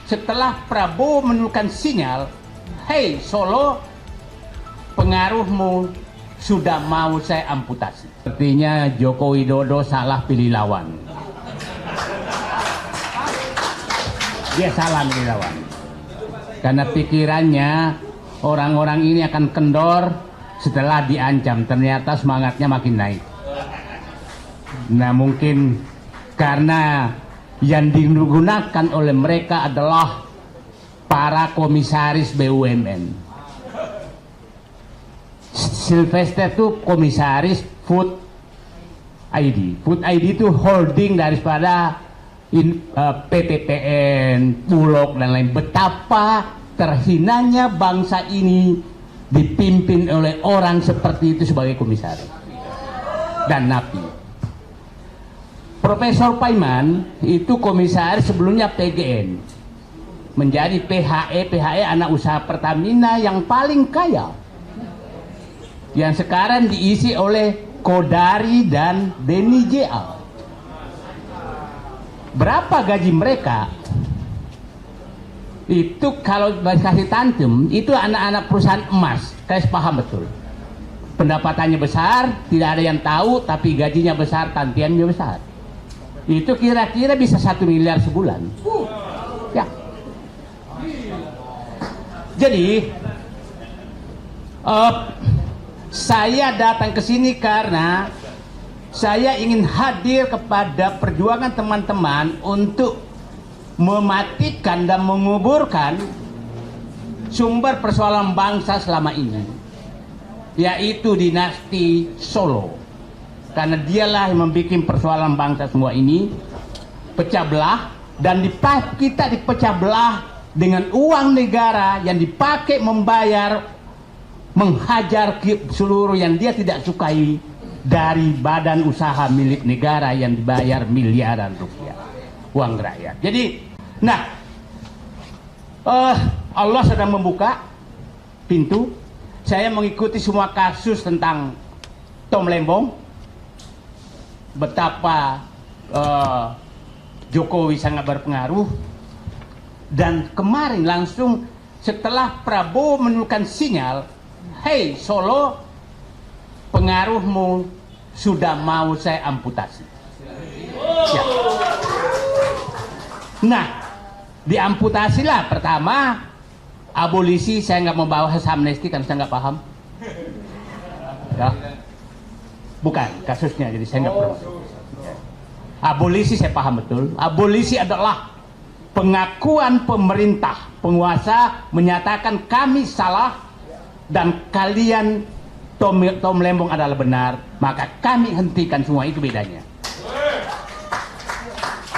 setelah Prabowo menurunkan sinyal, "Hei Solo, pengaruhmu sudah mau saya amputasi." Sepertinya Joko Widodo salah pilih lawan. Dia salah pilih lawan. Karena pikirannya orang-orang ini akan kendor setelah diancam. Ternyata semangatnya makin naik. Nah, mungkin karena yang digunakan oleh mereka adalah para komisaris BUMN. Sylvester itu komisaris Food ID. Food ID itu holding daripada PTPN, Bulog dan lain. Betapa terhinanya bangsa ini dipimpin oleh orang seperti itu sebagai komisaris dan napi. Profesor Paiman itu komisaris sebelumnya PGN, menjadi PHE anak usaha Pertamina yang paling kaya, yang sekarang diisi oleh Kodari dan Denny JA. Berapa gaji mereka? Itu kalau kasih tantum, itu anak-anak perusahaan emas. Saya paham betul. Pendapatannya besar, tidak ada yang tahu, tapi gajinya besar, tantiannya besar. Itu kira-kira bisa 1 miliar sebulan. Ya. Jadi, saya datang ke sini karena saya ingin hadir kepada perjuangan teman-teman untuk mematikan dan menguburkan sumber persoalan bangsa selama ini, yaitu dinasti Solo. Karena dialah yang membuat persoalan bangsa semua ini pecah belah, dan kita dipecah belah dengan uang negara yang dipakai menghajar seluruh yang dia tidak sukai dari badan usaha milik negara yang dibayar miliaran rupiah uang rakyat. Jadi, Allah sedang membuka pintu. Saya mengikuti semua kasus tentang Tom Lembong, betapa Jokowi sangat berpengaruh, dan kemarin langsung setelah Prabowo menurunkan sinyal, "Hei Solo, pengaruhmu sudah mau saya amputasi." Ya. Nah, diamputasilah pertama abolisi. Saya nggak mau bahas amnesti karena saya nggak paham. Ya. Bukan kasusnya, jadi saya nggak perlu. Abolisi saya paham betul. Abolisi adalah pengakuan pemerintah penguasa menyatakan kami salah dan kalian Tom Lembong adalah benar, maka kami hentikan semua. Itu bedanya.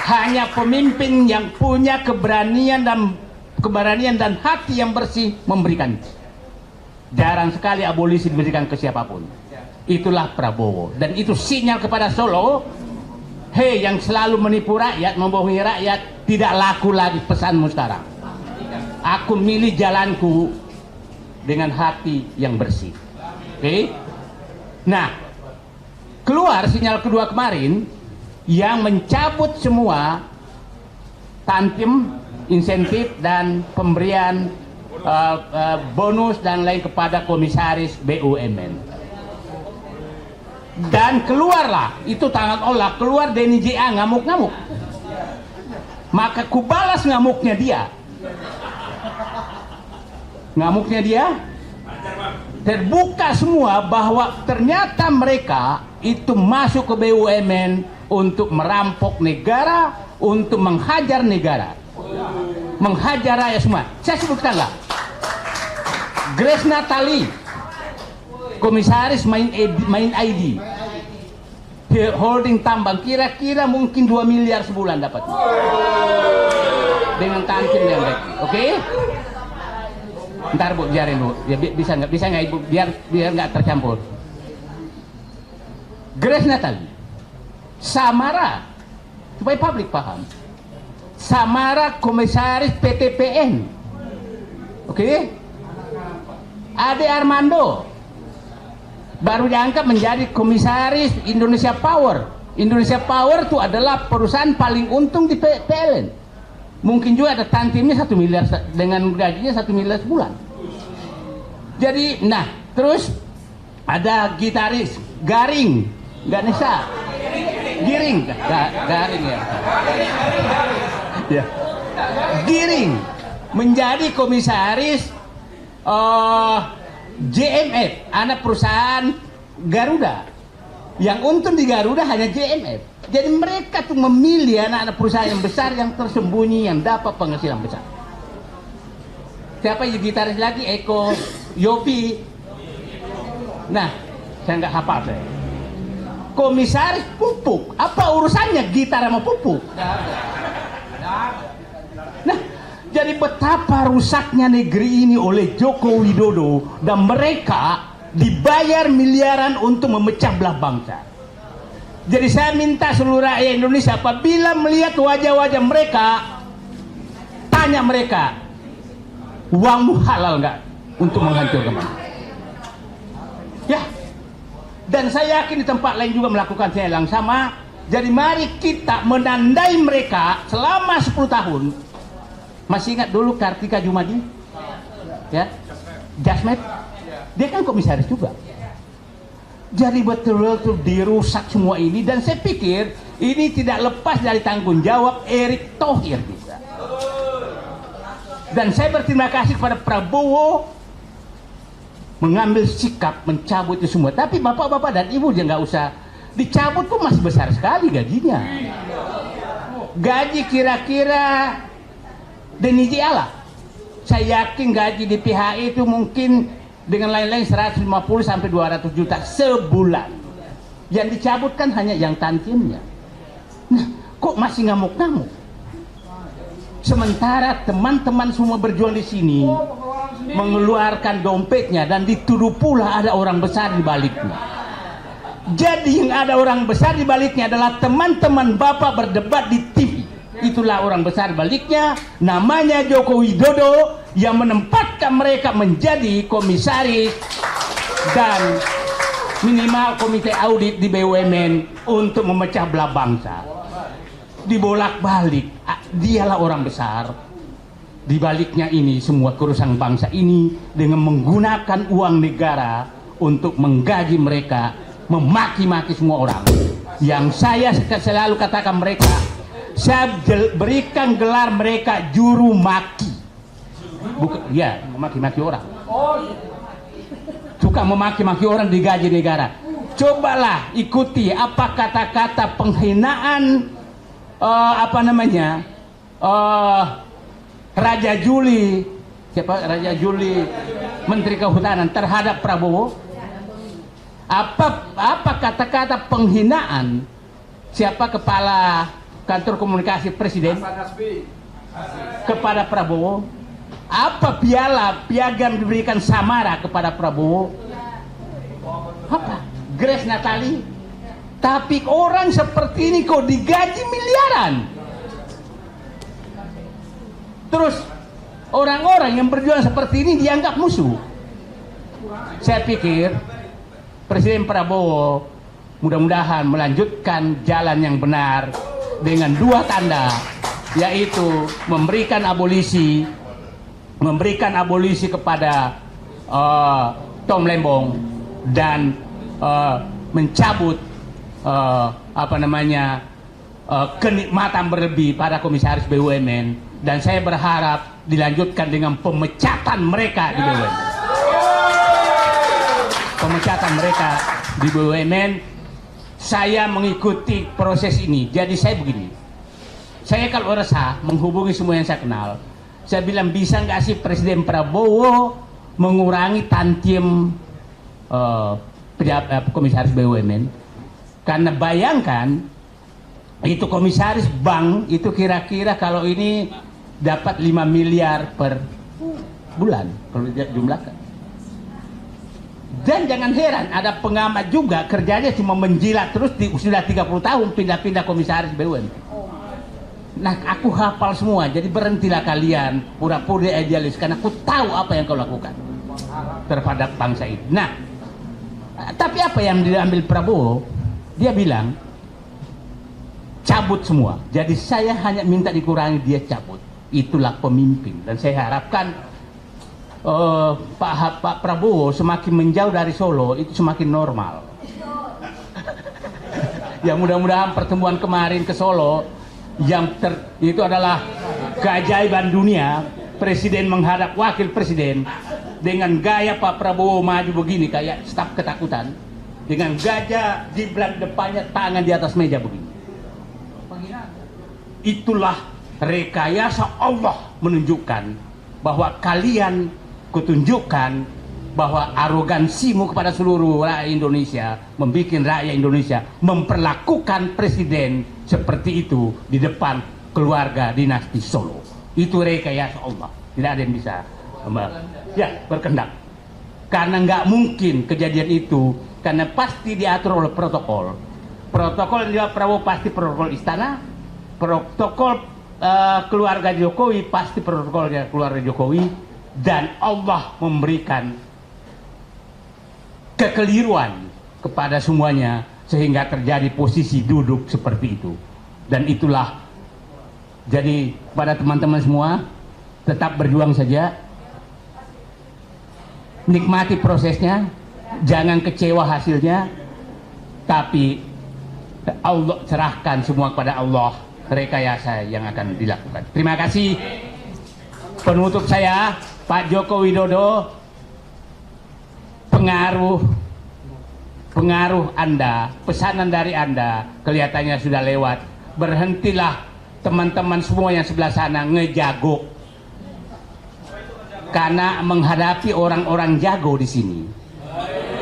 Hanya pemimpin yang punya keberanian dan hati yang bersih memberikan. Jarang sekali abolisi diberikan ke siapapun. Itulah Prabowo, dan itu sinyal kepada Solo, hei yang selalu menipu rakyat, membohongi rakyat, tidak laku lagi pesanmu sekarang. Aku milih jalanku dengan hati yang bersih. Oke? Nah, keluar sinyal kedua kemarin yang mencabut semua tantim, insentif dan pemberian bonus dan lain kepada komisaris BUMN. Dan keluarlah, itu tangan Allah, keluar Denny JA ngamuk-ngamuk. Maka kubalas ngamuknya dia. Ngamuknya dia terbuka semua bahwa ternyata mereka itu masuk ke BUMN untuk merampok negara, untuk menghajar negara, menghajar rakyat semua. Saya sebutkanlah, Grace Natali, komisaris main ID, holding tambang, kira-kira mungkin 2 miliar sebulan dapat dengan tantin yang baik. Oke? Ntar Bu, biarin Bu, ya, bisa nggak Ibu, biar nggak tercampur. Grace Natali, Samara, supaya publik paham, Samara komisaris PTPN, oke? Ade Armando baru diangkat menjadi komisaris Indonesia Power. Indonesia Power itu adalah perusahaan paling untung di PLN. Mungkin juga ada tantimnya 1 miliar dengan gajinya 1 miliar sebulan. Jadi, nah, terus ada gitaris Garing, Ganesha, Giring, Garing ya. Ya. Giring menjadi komisaris JMF, anak perusahaan Garuda. Yang untung di Garuda hanya JMF. Jadi mereka tuh memilih anak-anak perusahaan yang besar yang tersembunyi yang dapat penghasilan besar. Siapa yang gitaris lagi? Eko Yopi. Nah, saya nggak hafal saya. Komisaris pupuk. Apa urusannya gitar sama pupuk? Nah, jadi betapa rusaknya negeri ini oleh Joko Widodo dan mereka dibayar miliaran untuk memecah belah bangsa. Jadi saya minta seluruh rakyat Indonesia apabila melihat wajah-wajah mereka, tanya mereka, uangmu halal nggak untuk menghancurkan bangsa? Ya, dan saya yakin di tempat lain juga melakukan hal yang sama. Jadi mari kita menandai mereka selama 10 tahun. Masih ingat dulu Kartika Jumadi? Ya, Jasmet? Dia kan komisaris juga. Jadi betul-betul dirusak semua ini, dan saya pikir ini tidak lepas dari tanggung jawab Erick Thohir juga. Dan saya berterima kasih kepada Prabowo mengambil sikap mencabut itu semua. Tapi bapak-bapak dan ibu dia nggak usah dicabut, tuh masih besar sekali gajinya. Gaji kira-kira Denny Jiala. Saya yakin gaji di PHI itu mungkin dengan lain-lain 150 sampai 200 juta sebulan. Yang dicabut kan hanya yang tantimnya. Nah, kok masih ngamuk-ngamuk? Sementara teman-teman semua berjuang di sini mengeluarkan dompetnya dan dituduh pula ada orang besar di baliknya. Jadi yang ada orang besar di baliknya adalah teman-teman Bapak berdebat di TV. Itulah orang besar baliknya, namanya Joko Widodo yang menempatkan mereka menjadi komisaris dan minimal komite audit di BUMN untuk memecah belah bangsa. Dibolak-balik, dialah orang besar. Di baliknya ini semua kerusakan bangsa ini dengan menggunakan uang negara untuk menggaji mereka, memaki-maki semua orang. Yang saya selalu katakan mereka, saya berikan gelar mereka juru maki. Bukan, ya, memaki-maki orang. Suka memaki-maki orang digaji negara. Cobalah ikuti apa kata-kata penghinaan Raja Juli, siapa Raja Juli, Menteri Kehutanan terhadap Prabowo. Apa kata-kata penghinaan siapa kepala kantor komunikasi presiden kepada Prabowo? Apa piagam diberikan Samara kepada Prabowo? Apa? Grace Natali. Tapi orang seperti ini kok digaji miliaran. Terus orang-orang yang berjuang seperti ini dianggap musuh. Saya pikir Presiden Prabowo mudah-mudahan melanjutkan jalan yang benar dengan 2 tanda, yaitu memberikan abolisi kepada Tom Lembong dan mencabut kenikmatan berlebih pada komisaris BUMN, dan saya berharap dilanjutkan dengan pemecatan mereka di BUMN. Pemecatan mereka di BUMN. Saya mengikuti proses ini. Jadi saya begini, saya kalau resah menghubungi semua yang saya kenal, saya bilang bisa nggak sih Presiden Prabowo mengurangi tantiem komisaris BUMN? Karena bayangkan itu komisaris bank itu kira-kira kalau ini dapat 5 miliar per bulan kalau jumlahkan. Dan jangan heran ada pengamat juga kerjanya cuma menjilat terus sudah 30 tahun pindah-pindah komisaris BUMN. Nah, aku hafal semua, jadi berhentilah kalian pura-pura idealis karena aku tahu apa yang kau lakukan terhadap bangsa ini. Nah, tapi apa yang diambil Prabowo? Dia bilang cabut semua. Jadi saya hanya minta dikurangi, dia cabut. Itulah pemimpin. Dan saya harapkan Pak Prabowo semakin menjauh dari Solo itu semakin normal. Ya mudah-mudahan pertemuan kemarin ke Solo itu adalah keajaiban dunia. Presiden menghadap wakil presiden dengan gaya Pak Prabowo maju begini kayak staf ketakutan, dengan gajah Gibran depannya tangan di atas meja begini. Itulah rekayasa Allah menunjukkan bahwa kalian kutunjukkan bahwa arogansimu kepada seluruh rakyat Indonesia membuat rakyat Indonesia memperlakukan presiden seperti itu di depan keluarga dinasti Solo. Itu rekayasa Allah, tidak ada yang bisa berkehendak. Karena nggak mungkin kejadian itu, karena pasti diatur oleh protokol. Protokol yang Prabowo pasti protokol istana, protokol keluarga Jokowi pasti protokolnya keluarga Jokowi, dan Allah memberikan kekeliruan kepada semuanya sehingga terjadi posisi duduk seperti itu. Dan itulah, jadi pada teman-teman semua tetap berjuang saja, nikmati prosesnya, jangan kecewa hasilnya, tapi Allah serahkan semua kepada Allah, rekayasa yang akan dilakukan. Terima kasih. Penutup saya, Pak Joko Widodo, pengaruh Anda, pesanan dari Anda kelihatannya sudah lewat. Berhentilah teman-teman semua yang sebelah sana ngejago, karena menghadapi orang-orang jago di sini.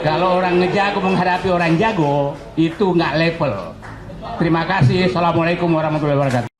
Kalau orang ngejago menghadapi orang jago itu nggak level. Terima kasih. Assalamualaikum warahmatullahi wabarakatuh.